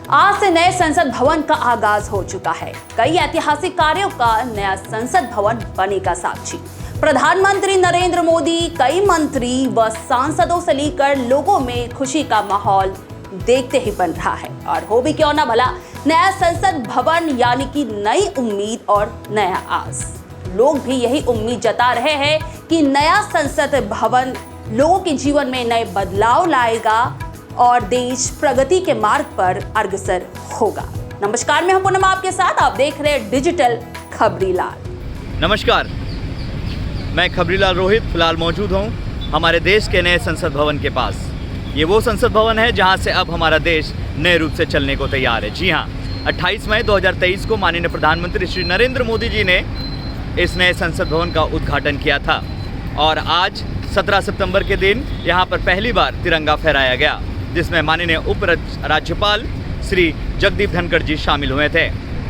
आज से नए संसद भवन का आगाज हो चुका है। कई ऐतिहासिक कार्यों का नया संसद भवन बनेगा साक्षी। प्रधानमंत्री नरेंद्र मोदी, कई मंत्री व सांसदों से लेकर लोगों में खुशी का माहौल देखते ही बन रहा है। और हो भी क्यों ना भला, नया संसद भवन यानी कि नई उम्मीद और नया आस। लोग भी यही उम्मीद जता रहे हैं कि नया संसद भवन लोगों के जीवन में नए बदलाव लाएगा और देश प्रगति के मार्ग पर अग्रसर होगा। नमस्कार, मैं हूं पूनम आपके साथ। आप देख रहे हैं डिजिटल खबरीलाल। नमस्कार, मैं खबरीलाल रोहित फिलहाल मौजूद हूं हमारे देश के नए संसद भवन के पास। ये वो संसद भवन है जहां से अब हमारा देश नए रूप से चलने को तैयार है। जी हां, 28 मई 2023 को माननीय प्रधानमंत्री श्री नरेंद्र मोदी जी ने इस नए संसद भवन का उद्घाटन किया था और आज 17 सितंबर के दिन यहाँ पर पहली बार तिरंगा फहराया गया, जिसमें माननीय उप राज्यपाल श्री जगदीप धनखड़ जी शामिल हुए थे।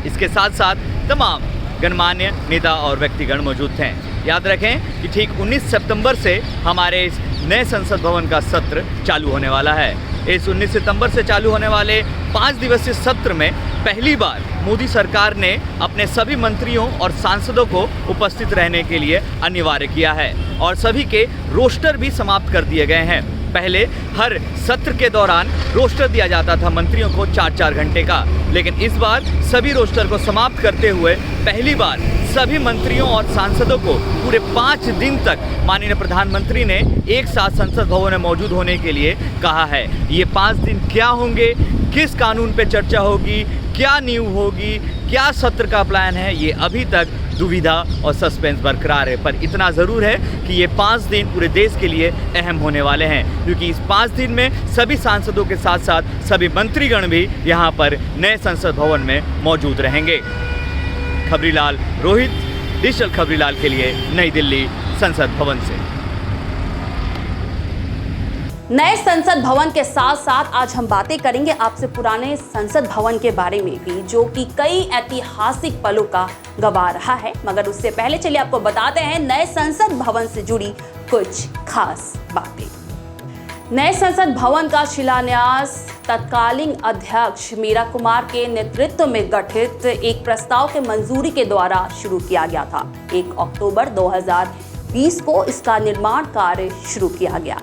इसके साथ साथ तमाम गणमान्य नेता और व्यक्तिगण मौजूद थे। याद रखें कि ठीक 19 सितंबर से हमारे इस नए संसद भवन का सत्र चालू होने वाला है। इस 19 सितंबर से चालू होने वाले 5 दिवसीय सत्र में पहली बार मोदी सरकार ने अपने सभी मंत्रियों और सांसदों को उपस्थित रहने के लिए अनिवार्य किया है और सभी के रोस्टर भी समाप्त कर दिए गए हैं। पहले हर सत्र के दौरान रोस्टर दिया जाता था मंत्रियों को 4-4 घंटे का, लेकिन इस बार सभी रोस्टर को समाप्त करते हुए पहली बार सभी मंत्रियों और सांसदों को पूरे 5 दिन तक माननीय प्रधानमंत्री ने एक साथ संसद भवन में मौजूद होने के लिए कहा है। ये 5 दिन क्या होंगे, किस कानून पे चर्चा होगी, क्या न्यू होगी, क्या सत्र का प्लान है, ये अभी तक दुविधा और सस्पेंस बरकरार है। पर इतना ज़रूर है कि ये 5 दिन पूरे देश के लिए अहम होने वाले हैं, क्योंकि इस 5 दिन में सभी सांसदों के साथ साथ सभी मंत्रीगण भी यहाँ पर नए संसद भवन में मौजूद रहेंगे। खबरीलाल रोहित, डिजिटल खबरीलाल के लिए नई दिल्ली संसद भवन से। नए संसद भवन के साथ साथ आज हम बातें करेंगे आपसे पुराने संसद भवन के बारे में भी, जो कि कई ऐतिहासिक पलों का गवाह रहा है। मगर उससे पहले चलिए आपको बताते हैं नए संसद भवन से जुड़ी कुछ खास बातें। नए संसद भवन का शिलान्यास तत्कालीन अध्यक्ष मीरा कुमार के नेतृत्व में गठित एक प्रस्ताव के मंजूरी के द्वारा शुरू किया गया था। 1 अक्टूबर 2020 को इसका निर्माण कार्य शुरू किया गया,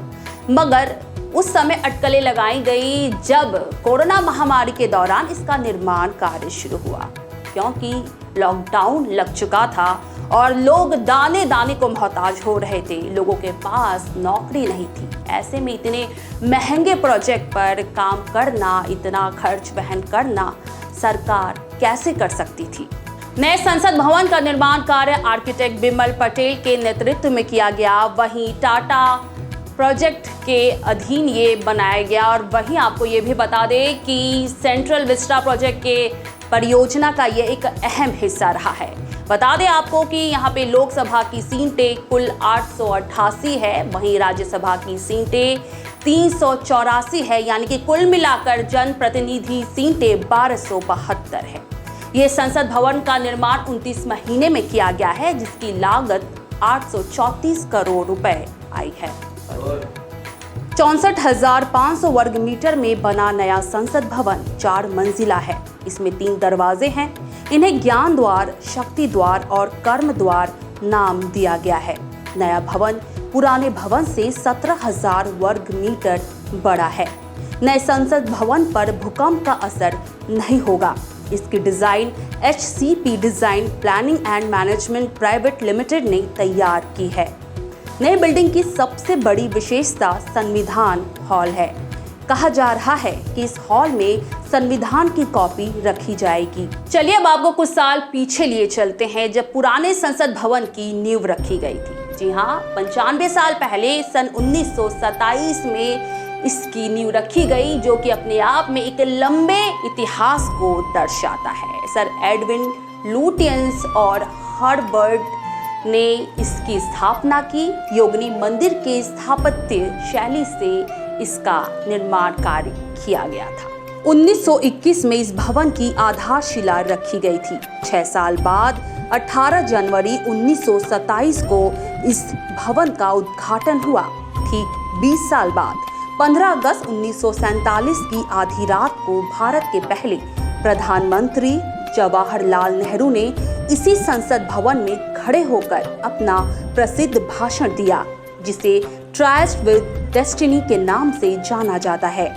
मगर उस समय अटकलें लगाई गई जब कोरोना महामारी के दौरान इसका निर्माण कार्य शुरू हुआ, क्योंकि लॉकडाउन लग चुका था और लोग दाने दाने को मोहताज हो रहे थे। लोगों के पास नौकरी नहीं थी। ऐसे में इतने महंगे प्रोजेक्ट पर काम करना, इतना खर्च वहन करना सरकार कैसे कर सकती थी। नए संसद भवन का निर्माण कार्य आर्किटेक्ट बिमल पटेल के नेतृत्व में किया गया। वहीं टाटा प्रोजेक्ट के अधीन ये बनाया गया और वहीं आपको ये भी बता दें कि सेंट्रल विस्टा प्रोजेक्ट के परियोजना का ये एक अहम हिस्सा रहा है। बता दें आपको कि यहाँ पे लोकसभा की सीटें कुल 888 है, वहीं राज्यसभा की सीटें 384 है, यानी कि कुल मिलाकर जनप्रतिनिधि सीटें 1272 है। ये संसद भवन का निर्माण 29 महीने में किया गया है, जिसकी लागत 834 करोड़ रुपए आई है। 64,500 वर्ग मीटर में बना नया संसद भवन 4 मंजिला है। इसमें 3 दरवाजे हैं। इन्हें ज्ञान द्वार, शक्ति द्वार और कर्म द्वार नाम दिया गया है। नया भवन पुराने भवन से 17,000 वर्ग मीटर बड़ा है। नए संसद भवन पर भूकंप का असर नहीं होगा। इसकी design HCP design planning and management private limited ने तैयार की है। नई बिल्डिंग की सबसे बड़ी विशेषता संविधान हॉल है। कहा जा रहा है कि इस हॉल में संविधान की कॉपी रखी जाएगी। चलिए अब आपको कुछ साल पीछे लिए चलते हैं, जब पुराने संसद भवन की नींव रखी गई थी। जी हाँ, 95 साल पहले सन 1927 में इसकी नींव रखी गई, जो कि अपने आप में एक लंबे इतिहास को दर्शाता है। सर एडविन लुटियंस और हर्बर्ट ने इसकी स्थापना की। योगिनी मंदिर के स्थापत्य शैली से इसका निर्माण कार्य किया गया था। 1921 में इस भवन की आधारशिला रखी गई थी। 6 साल बाद 18 जनवरी 1927 को इस भवन का उद्घाटन हुआ। ठीक 20 साल बाद 15 अगस्त 1947 की आधी रात को भारत के पहले प्रधानमंत्री जवाहरलाल नेहरू ने इसी संसद भवन में खड़े होकर अपना प्रसिद्ध भाषण दिया, जिसे ट्रायस्ट विद डेस्टिनी के नाम से जाना जाता है।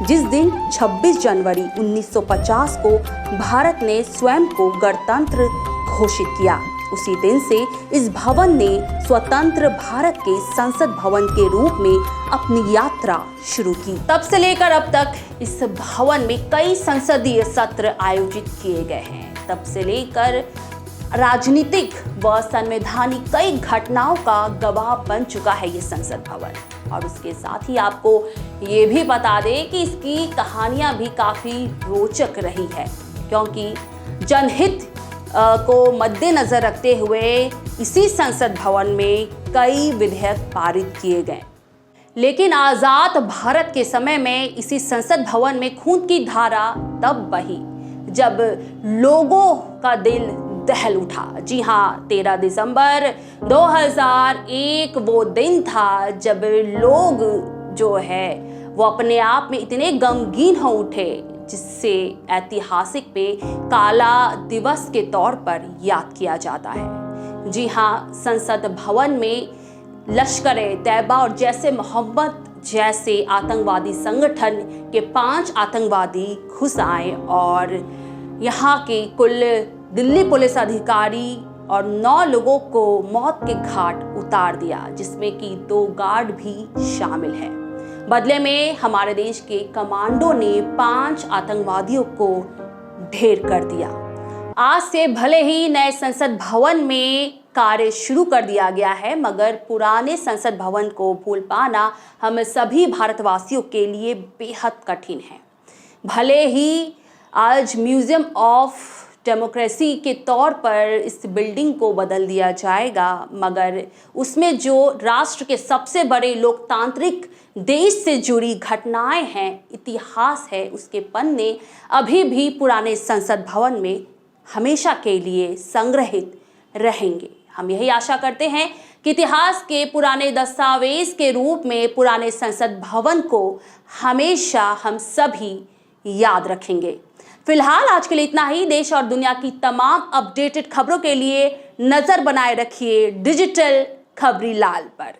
जिस दिन 26 जनवरी 1950 को भारत ने स्वयं को गणतंत्र घोषित किया, उसी दिन से इस भवन ने स्वतंत्र भारत के संसद भवन के रूप में अपनी यात्रा शुरू की। तब से लेकर अब तक इस भवन में कई संसदीय सत्र आयोजित किए गए हैं। तब से लेकर राजनीतिक व संवैधानिक कई घटनाओं का गवाह बन चुका है ये संसद भवन। और उसके साथ ही आपको ये भी बता दें कि इसकी कहानियां भी काफ़ी रोचक रही है, क्योंकि जनहित को मद्देनजर रखते हुए इसी संसद भवन में कई विधेयक पारित किए गए। लेकिन आज़ाद भारत के समय में इसी संसद भवन में खून की धारा तब बही जब लोगों का दिल दहल उठा। जी हाँ, 13 दिसंबर 2001 वो दिन था जब लोग जो है वो अपने आप में इतने गमगीन हो उठे, जिससे ऐतिहासिक पे काला दिवस के तौर पर याद किया जाता है। जी हाँ, संसद भवन में लश्कर-ए-तैयबा और जैसे मोहम्मद जैसे आतंकवादी संगठन के 5 आतंकवादी घुस आए और यहाँ के कुल दिल्ली पुलिस अधिकारी और 9 लोगों को मौत के घाट उतार दिया, जिसमें कि 2 गार्ड भी शामिल हैं। बदले में हमारे देश के कमांडो ने 5 आतंकवादियों को ढेर कर दिया। आज से भले ही नए संसद भवन में कार्य शुरू कर दिया गया है, मगर पुराने संसद भवन को भूल पाना हम सभी भारतवासियों के लिए बेहद कठिन है। भले ही आज म्यूजियम ऑफ डेमोक्रेसी के तौर पर इस बिल्डिंग को बदल दिया जाएगा, मगर उसमें जो राष्ट्र के सबसे बड़े लोकतांत्रिक देश से जुड़ी घटनाएं हैं, इतिहास है, उसके पन्ने अभी भी पुराने संसद भवन में हमेशा के लिए संग्रहित रहेंगे। हम यही आशा करते हैं कि इतिहास के पुराने दस्तावेज के रूप में पुराने संसद भवन को हमेशा हम सभी याद रखेंगे। फिलहाल आज के लिए इतना ही। देश और दुनिया की तमाम अपडेटेड खबरों के लिए नजर बनाए रखिए डिजिटल खबरी लाल पर।